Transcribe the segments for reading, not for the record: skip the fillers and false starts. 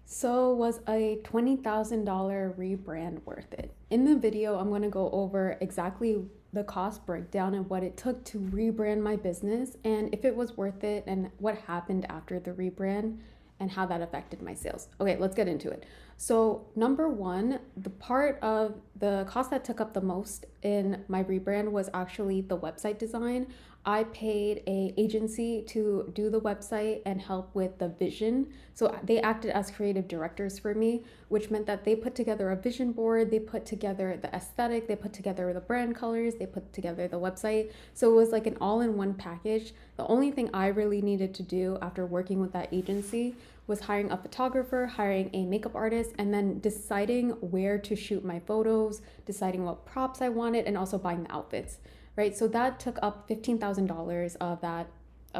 So was a $20,000 rebrand worth it? In the video, I'm going to go over exactly the cost breakdown and what it took to rebrand my business and if it was worth it and what happened after the rebrand and how that affected my sales. Okay, let's get into it. So, number one, the part of the cost that took up the most in my rebrand was actually the website design. I paid a agency to do the website and help with the vision. So they acted as creative directors for me, which meant that they put together a vision board, they put together the aesthetic, they put together the brand colors, they put together the website. So it was like an all-in-one package. The only thing I really needed to do after working with that agency was hiring a photographer, hiring a makeup artist, and then deciding where to shoot my photos, deciding what props I wanted, and also buying the outfits, right? So that took up $15,000 of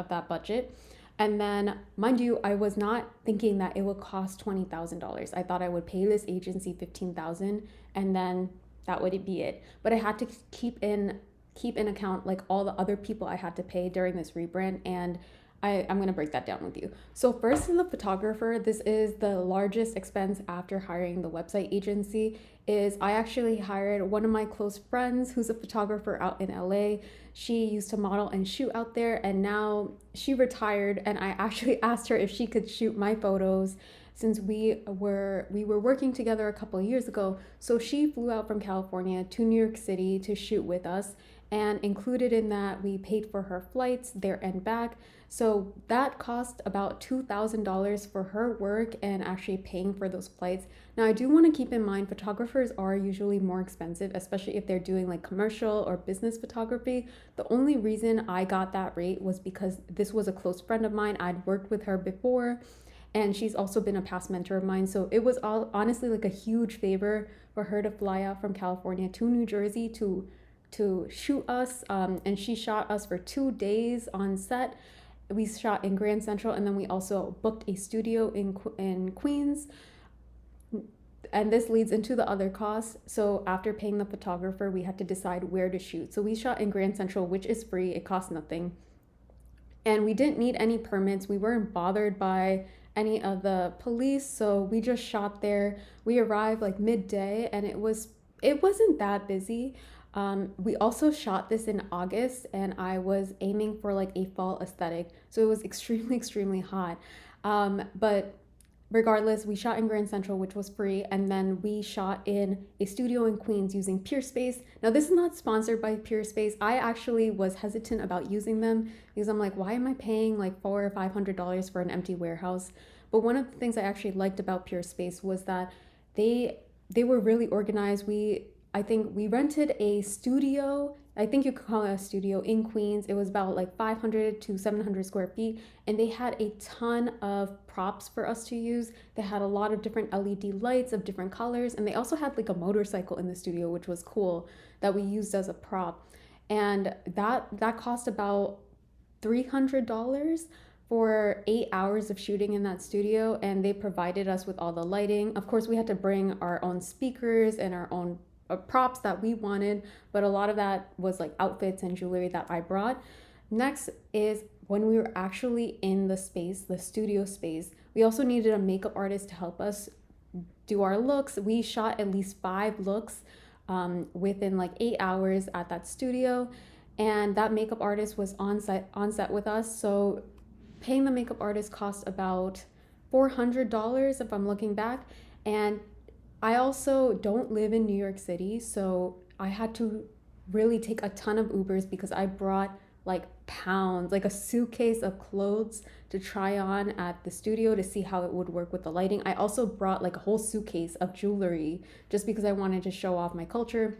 that budget. And then, mind you, I was not thinking that it would cost $20,000. I thought I would pay this agency $15,000 and then that would be it. But I had to keep in account like all the other people I had to pay during this rebrand, and I'm going to break that down with you. So first is the photographer. This is the largest expense after hiring the website agency. Is I actually hired one of my close friends who's a photographer out in LA. She used to model and shoot out there, and now she retired, and I actually asked her if she could shoot my photos since we were working together a couple of years ago. So she flew out from California to New York City to shoot with us, and included in that we paid for her flights there and back. So that cost about $2,000 for her work and actually paying for those flights. Now, I do want to keep in mind photographers are usually more expensive, especially if they're doing like commercial or business photography. The only reason I got that rate was because this was a close friend of mine. I'd worked with her before, and she's also been a past mentor of mine. So it was all honestly like a huge favor for her to fly out from California to New Jersey to shoot us. And she shot us for 2 days on set. We shot in Grand Central, and then we also booked a studio in Queens. And this leads into the other costs. So after paying the photographer, we had to decide where to shoot. So we shot in Grand Central, which is free. It costs nothing. And we didn't need any permits. We weren't bothered by any of the police. So we just shot there. We arrived like midday, and it wasn't that busy. We also shot this in August, and I was aiming for like a fall aesthetic. So it was extremely, extremely hot. But regardless, we shot in Grand Central, which was free, and then we shot in a studio in Queens using Peerspace. Now, this is not sponsored by Peerspace. I actually was hesitant about using them because I'm like, why am I paying like $400 or $500 for an empty warehouse? But one of the things I actually liked about Peerspace was that they were really organized. I think we rented a studio. I think you could call it a studio in Queens. It was about like 500 to 700 square feet, and they had a ton of props for us to use. They had a lot of different LED lights of different colors, and they also had like a motorcycle in the studio, which was cool, that we used as a prop. And that cost about $300 for 8 hours of shooting in that studio, and they provided us with all the lighting. Of course, we had to bring our own speakers and our own props that we wanted, but a lot of that was like outfits and jewelry that I brought. Next is when we were actually in the space, the studio space, we also needed a makeup artist to help us do our looks. We shot at least 5 looks within like 8 hours at that studio, and that makeup artist was on set with us. So paying the makeup artist cost about $400 if I'm looking back. And I also don't live in New York City, so I had to really take a ton of Ubers because I brought like pounds, like a suitcase of clothes to try on at the studio to see how it would work with the lighting. I also brought like a whole suitcase of jewelry just because I wanted to show off my culture.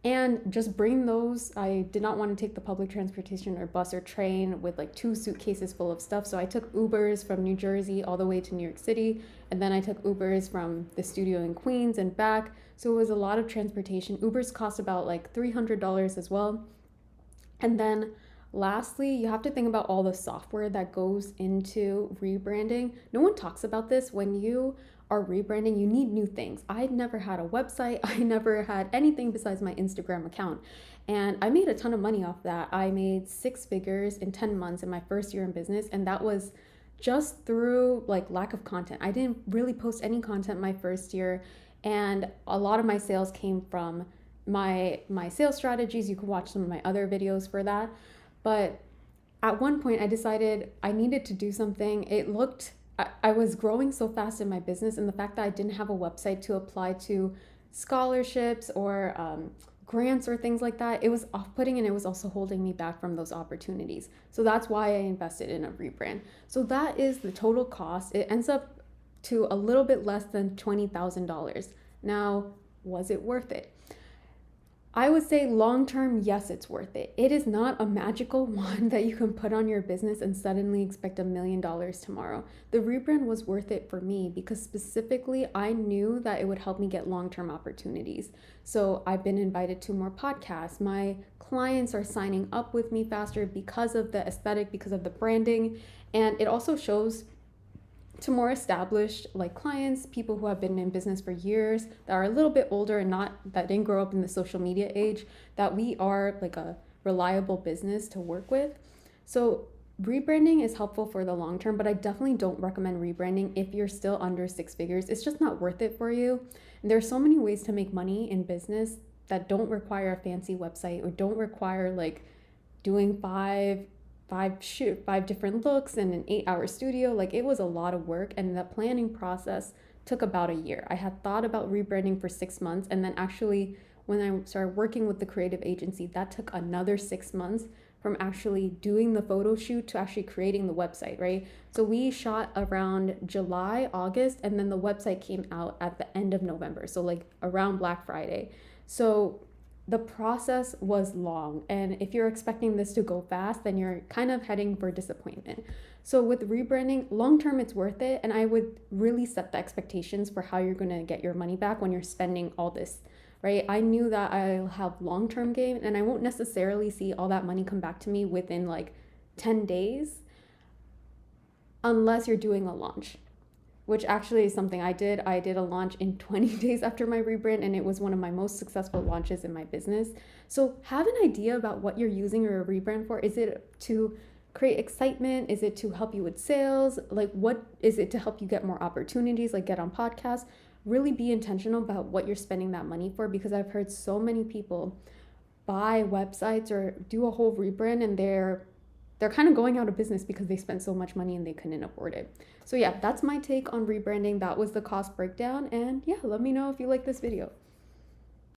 And just bring those. I did not want to take the public transportation or bus or train with like 2 suitcases full of stuff. So I took Ubers from New Jersey all the way to New York City. And then I took Ubers from the studio in Queens and back. So it was a lot of transportation. Ubers cost about like $300 as well. And then lastly, you have to think about all the software that goes into rebranding. No one talks about this. When you are rebranding, you need new things. I never had a website. I never had anything besides my Instagram account. And I made a ton of money off that. I made 6 figures in 10 months in my first year in business. And that was just through like lack of content. I didn't really post any content my first year, and a lot of my sales came from my sales strategies. You can watch some of my other videos for that. But at one point I decided I needed to do something. I was growing so fast in my business, and the fact that I didn't have a website to apply to scholarships or grants or things like that, it was off-putting, and it was also holding me back from those opportunities. So that's why I invested in a rebrand. So that is the total cost. It ends up to a little bit less than $20,000. Now, was it worth it? I would say long term, yes, it's worth it. It is not a magical wand that you can put on your business and suddenly expect $1 million tomorrow. The rebrand was worth it for me because specifically I knew that it would help me get long term opportunities. So I've been invited to more podcasts. My clients are signing up with me faster because of the aesthetic, because of the branding. And it also shows to more established like clients, people who have been in business for years, that are a little bit older and that didn't grow up in the social media age, that we are like a reliable business to work with. So rebranding is helpful for the long term, but I definitely don't recommend rebranding if you're still under 6 figures. It's just not worth it for you. And there's so many ways to make money in business that don't require a fancy website or don't require like doing five different looks in an 8-hour studio. Like, it was a lot of work, and the planning process took about a year. I had thought about rebranding for 6 months, and then actually when I started working with the creative agency, that took another 6 months from actually doing the photo shoot to actually creating the website, right? So we shot around July, August, and then the website came out at the end of November, so like around Black Friday. So the process was long, and if you're expecting this to go fast, then you're kind of heading for disappointment. So with rebranding, long term, it's worth it, and I would really set the expectations for how you're going to get your money back when you're spending all this, right? I knew that I'll have long-term gain, and I won't necessarily see all that money come back to me within like 10 days unless you're doing a launch, which actually is something I did. I did a launch in 20 days after my rebrand, and it was one of my most successful launches in my business. So have an idea about what you're using your rebrand for. Is it to create excitement? Is it to help you with sales? Like, what is it to help you get more opportunities, like get on podcasts? Really be intentional about what you're spending that money for, because I've heard so many people buy websites or do a whole rebrand, and they're kind of going out of business because they spent so much money and they couldn't afford it. So yeah, that's my take on rebranding. That was the cost breakdown. And yeah, let me know if you like this video.